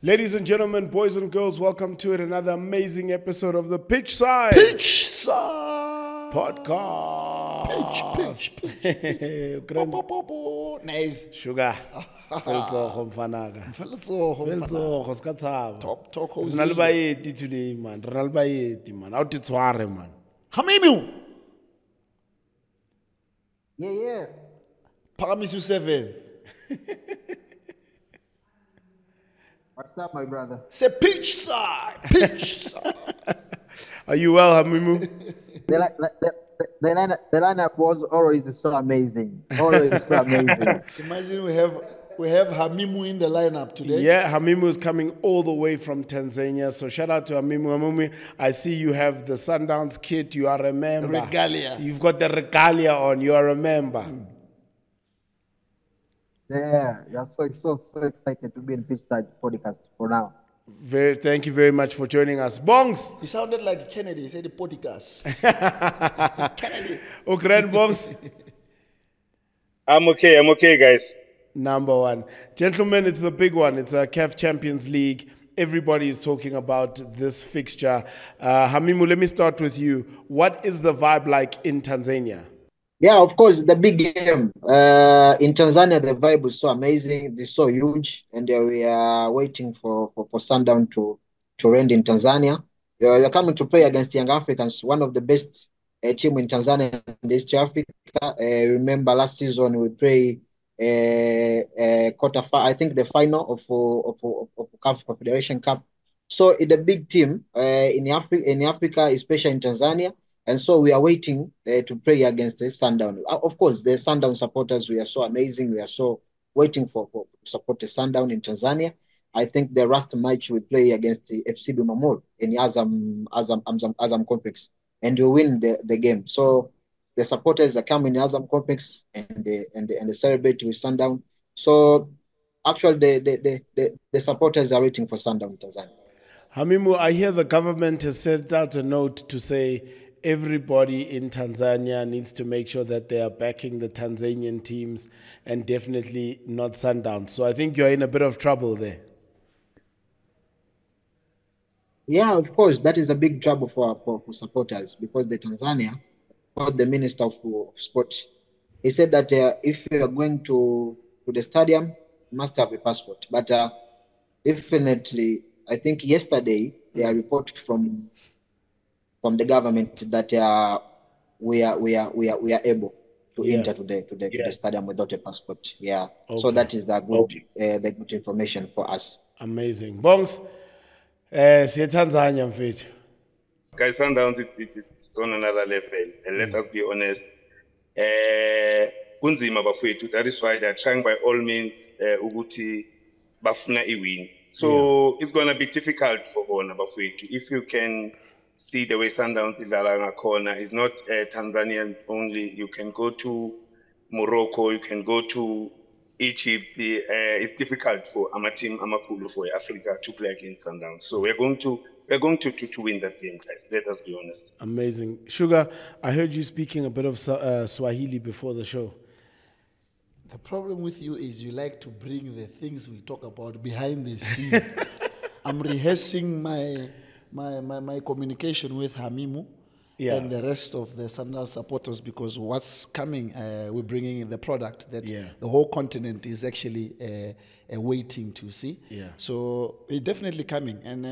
Ladies and gentlemen, boys and girls, welcome to another amazing episode of the Pitchside Podcast. Pitch. Naves. Shuga. Feltsogo mfanaga. Feltsogo skathaba. Top talk. Re na le baeti today man. Re na le baeti man. Out tshware man. Hamimu. Yeah. Pagamisu 7. What's up, my brother? Say Pitchside. Are you well, Hamimu? The lineup was always so amazing. Always so amazing. Imagine we have Hamimu in the lineup today. Yeah, Hamimu is coming all the way from Tanzania. So shout out to Hamimu. Hamimu, I see you have the Sundowns kit. You are a member. Regalia. You've got the regalia on. You are a member. Yeah, so excited to be in Pitchside Podcast for now. Thank you very much for joining us. Bongs! He sounded like Kennedy. He said the podcast. Kennedy. Oh, Grand Bongs. I'm okay, guys. Number one. Gentlemen, it's a big one. It's a CAF Champions League. Everybody is talking about this fixture. Hamimu, let me start with you. What is the vibe like in Tanzania? Yeah, of course, the big game. In Tanzania, the vibe is so amazing. It's so huge. And we are waiting for Sundowns to end in Tanzania. We are coming to play against Young Africans, one of the best team in Tanzania and East Africa. Remember last season we played I think the final of CAF Confederation Cup. So it's a big team in Africa, especially in Tanzania. And so we are waiting to play against the Sundowns. Of course, the Sundowns supporters, we are so amazing. We are so waiting for support the Sundowns in Tanzania. I think the last match we play against the FC Bumamur in Azam Complex, and we win the game. So the supporters are coming in Azam Complex and they celebrate with Sundowns. So actually, the supporters are waiting for Sundowns in Tanzania. Hamimu, I hear the government has sent out a note to say everybody in Tanzania needs to make sure that they are backing the Tanzanian teams and definitely not Sundowns. So I think you're in a bit of trouble there. Yeah, of course, that is a big trouble for supporters because the Tanzania, the Minister of Sport, he said that if you are going to the stadium, you must have a passport. But definitely, I think yesterday, they are reported from the government that we are able to enter to the stadium without a passport. Yeah. Okay. So that is the good information for us. Amazing. Bongs, siya Tanzania mfethu. Guys, Sundowns, it's on another level. And let us be honest. Kunzima bafowethu. That is why they're trying by all means ukuthi bafuna iwin. So it's gonna be difficult for bona bafowethu. If you can see the way Sundowns idlala ngakhona is not Tanzanians only. You can go to Morocco, you can go to Egypt. It's difficult for team amakhulu for Africa to play against Sundowns. So we're going to win that game, guys. Let us be honest. Amazing. Shuga, I heard you speaking a bit of Swahili before the show. The problem with you is you like to bring the things we talk about behind the scene. I'm rehearsing my communication with Hamimu and the rest of the Sundowns supporters because what's coming, we're bringing in the product that the whole continent is actually waiting to see. Yeah. So it's definitely coming. And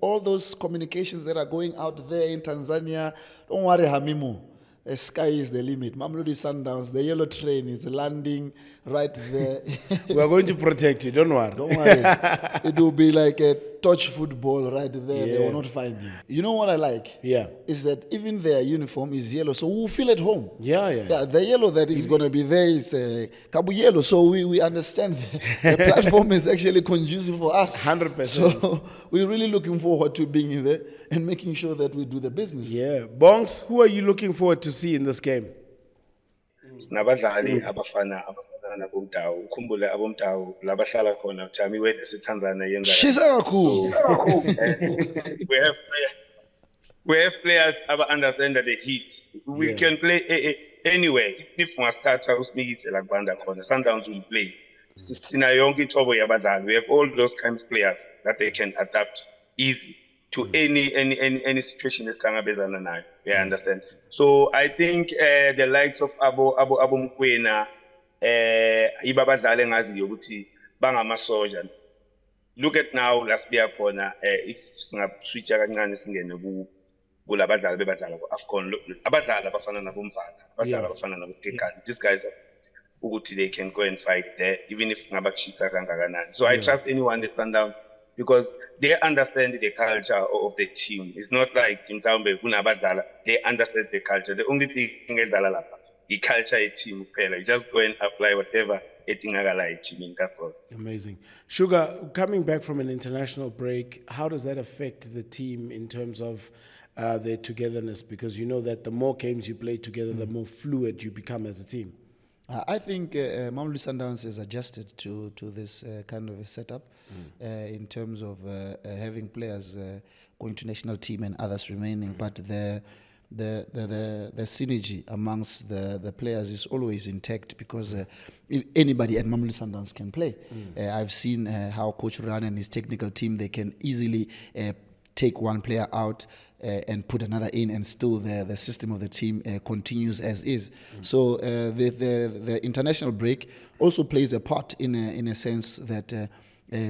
all those communications that are going out there in Tanzania, don't worry, Hamimu. The sky is the limit. Mamelodi Sundowns, the yellow train is landing right there. We are going to protect you. Don't worry. Don't worry. It will be like a touch football right there. Yeah. They will not find you. You know what I like? Yeah. Is that even their uniform is yellow, so we'll feel at home. Yeah. The yellow that is going to be there is Kabu yellow, so we understand the platform is actually conducive for us. 100%. So we're really looking forward to being in there and making sure that we do the business. Yeah. Bongs, who are you looking forward to see in this game? Sinabadlali abafana nabomdawu ukhumbule abomdawu labahlala khona uthami wethu eTanzania yenza shisa kakhulu. We have players aba understand the heat. We can play anywhere. If Mastata usinikise la kubanda khona Sundowns will play. sinayo yonke inhlobo yabadlali. We have all those kinds of players that they can adapt easy to any situation esihlangabezana nayo. You understand? So I think the likes of abo Mkwena iba abadlali engaziyo ukuthi bangamasoja. Look at now last year khona if singaswitcha kancane singene kulabadlali bebadlala ku-AFCON abadlali abafana nabomvana abadlali abafana nabokekani. These guys are ukuthi they can go and fight there even if ngabakushisa kangakanani. So I trust anyone at Sundowns because they understand the culture of the team. It's not like mhlawumbe kunabadlala, they understand the culture. The only thing edlala lapha the culture team kuphela. You just go and apply whatever etingakala team. That's all. Amazing. Shuga, coming back from an international break, how does that affect the team in terms of their togetherness? Because you know that the more games you play together, the more fluid you become as a team. I think Mamelodi Sundowns has adjusted to this kind of a setup in terms of having players going to national team and others remaining, but the synergy amongst the players is always intact because if anybody at Mamelodi Sundowns can play. I've seen how Coach Ran and his technical team, they can easily take one player out and put another in, and still the system of the team continues as is. So the international break also plays a part in a sense that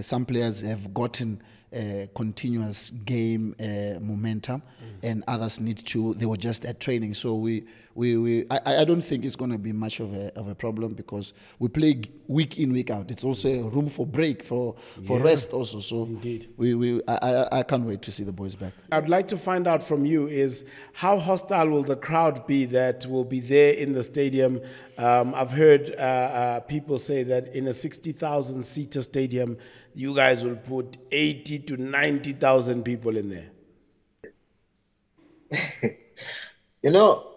some players have gotten continuous game momentum, and others they were just at training. So I don't think it's going to be much of a problem because we play week in, week out. It's also a room for break, for rest also. So indeed, I can't wait to see the boys back. I'd like to find out from you is how hostile will the crowd be that will be there in the stadium? I've heard people say that in a 60,000 seater stadium, you guys will put 80 to 90,000 people in there. You know,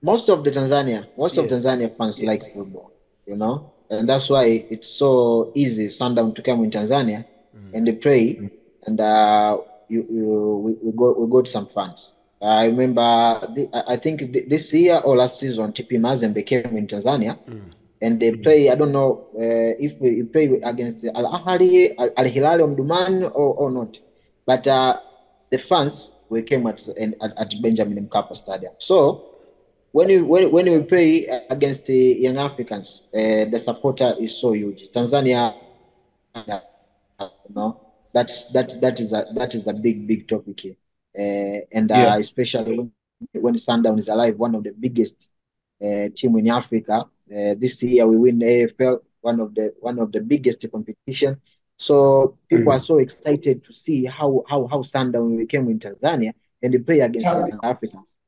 most of Tanzania fans like football, you know, and that's why it's so easy Sundown to come in Tanzania and they play, and we got some fans. I remember, I think this year or last season, TP Mazembe came in Tanzania, and they play. I don't know if we play against Al Ahly, Al Hilal Omdurman or not, but the fans we came at Benjamin Mkapa Stadium. So when we play against the Young Africans, the supporter is so huge. Tanzania, you know, that is a big topic here, and especially when Sundown is alive, one of the biggest team in Africa. This year we win AFL, one of the biggest competition. So people are so excited to see how Sundown became in Tanzania and they play against the Africans.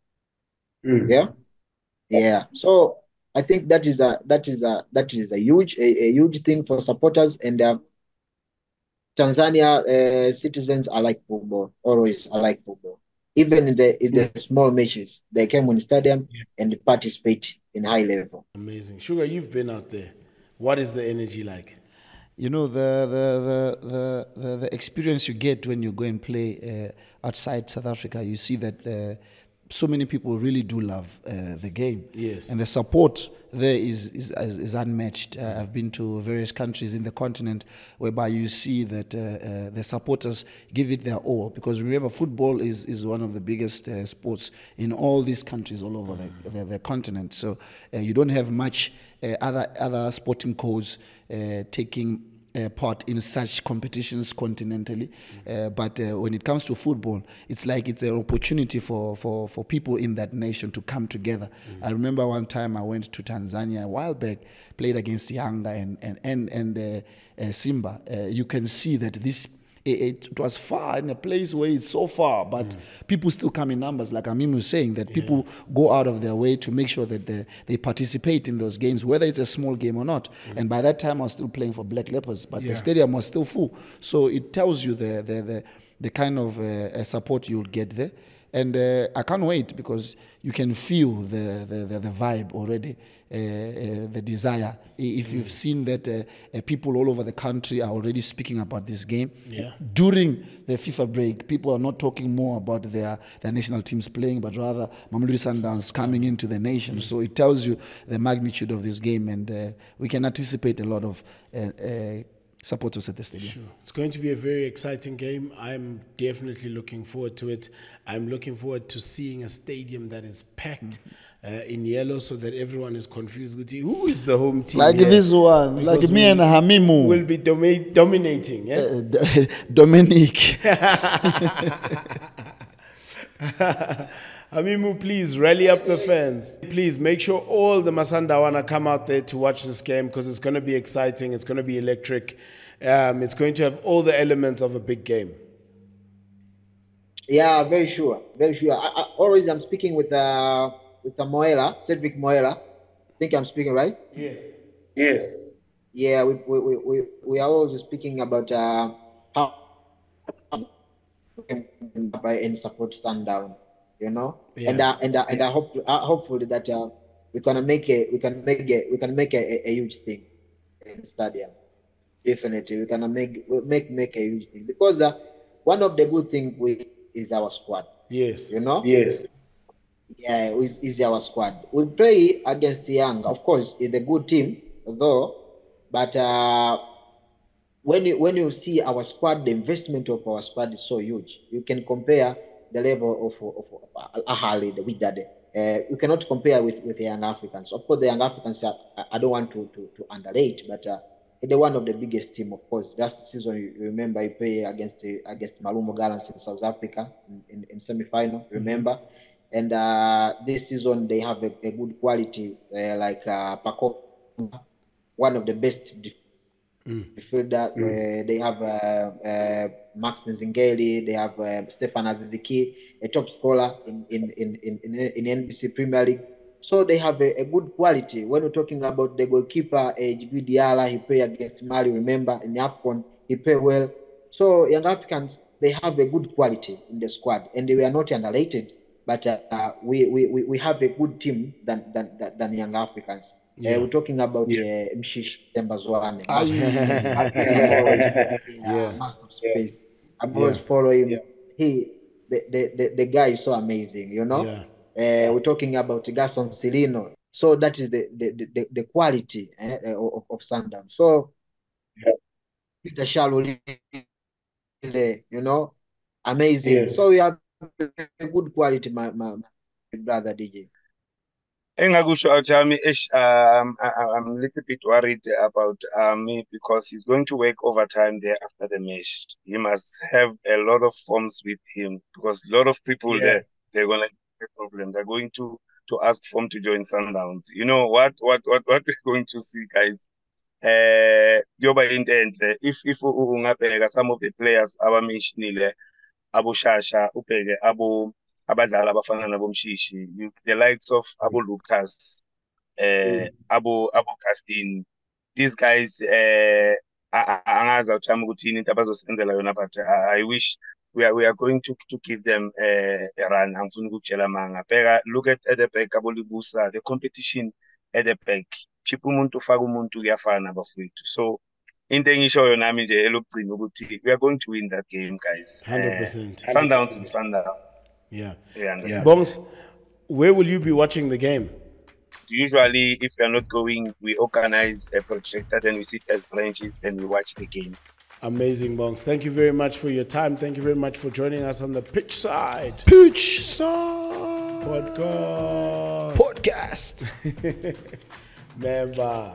Yeah. So I think that is a huge thing for supporters, and Tanzania citizens are like football, always are like football. Even in the small matches, they came on the stadium and participate in high level. Amazing. Shuga, you've been out there. What is the energy like? You know, the experience you get when you go and play outside South Africa, you see that so many people really do love the game. Yes. And the support there is unmatched. I've been to various countries in the continent whereby you see that the supporters give it their all, because remember, football is one of the biggest sports in all these countries all over the continent. So you don't have much other sporting codes taking part in such competitions continentally, but when it comes to football, it's like it's an opportunity for people in that nation to come together. I remember one time I went to Tanzania a while back, played against Yanga and Simba. You can see that it was far, in a place where it's so far, but people still come in numbers, like Amim was saying, that people go out of their way to make sure that they participate in those games, whether it's a small game or not. And by that time, I was still playing for Black Leopards, but the stadium was still full. So it tells you the kind of support you'll get there. And I can't wait because you can feel the vibe already, the desire. If you've seen that people all over the country are already speaking about this game. Yeah. During the FIFA break, people are not talking more about their national teams playing, but rather Mamelodi Sundowns coming into the nation. So it tells you the magnitude of this game, and we can anticipate a lot of supporters at the stadium. Sure. It's going to be a very exciting game. I'm definitely looking forward to it. I'm looking forward to seeing a stadium that is packed in yellow so that everyone is confused with who is the home team. Like this one, because like me and Hamimu. Will be dominating. Yeah? Dominic. Hamimu, please rally up the fans. Please make sure all the Masandawana come out there to watch this game because it's going to be exciting. It's going to be electric. It's going to have all the elements of a big game. Yeah, very sure, very sure. Always, I'm speaking with Moela, Cedric Moela. I think I'm speaking right. Yes. Yes. Yeah, we are always speaking about how and support Sundown. You know, yeah. and I hope hopefully that we can make a huge thing in the stadium. Definitely, we can make a huge thing because one of the good things is our squad. Yes. You know. Yes. Yeah, is our squad. We play against Young. Of course, it's a good team, though. But when you see our squad, the investment of our squad is so huge. You can compare the level of Ahali, the Widade. We cannot compare with the Young Africans. Of course, the Young Africans, I don't want to underrate, but they're one of the biggest team, of course. Last season, you remember, you play against Malumo Gallants in South Africa in semi-final, remember? And this season, they have a good quality, like Paco, one of the best midfielder. They have Max Nzingeli, they have Stefan Aziziki, a top scorer in NBC Premier League. So they have a good quality. When we're talking about the goalkeeper, Djibril Diarra, he played against Mali, remember, in the AFCON, he played well. So Young Africans, they have a good quality in the squad, and they were not underrated. But we have a good team than Young Africans. Yeah. We're talking about Mshish Tembazwane. Master of space. I'm always following him. The guy is so amazing, you know. Yeah. We're talking about Gaston Silino. So that is the quality of Sundowns. So Peter Shaloli, you know, amazing. Yes. So we have a good quality, my brother DJ. Engakusho Achami, I'm a little bit worried about me because he's going to work overtime there after the match. He must have a lot of forms with him because a lot of people there, they're gonna have a problem. They're going to ask form to join Sundowns. You know what we're going to see, guys. Yoba in the end, if ungabheka some of the players abamishinile, Abu Shasha, upege abadlali abafana nabo Mshishi, the likes of Abu Lucas, Abu Castin, these guys angazi awuthama ukuthi into abazosenzela yona, but I wish we are going to give them a run. Angifuni ukutshela manga. Bheka, look at the back, Abu Libusa, the competition at the back. Chipha umuntu ufaka umuntu kuyafana bafowethu. So into engishoyo nami nje elokugcina ukuthi we are going to win that game, guys. 100%. Sundowns and Sundowns. Yeah. Yeah. Bongs, where will you be watching the game? Usually, if we are not going, we organize a projector, then we sit as branches, then we watch the game. Amazing, Bongs. Thank you very much for your time. Thank you very much for joining us on the Pitchside Podcast. Podcast. Member.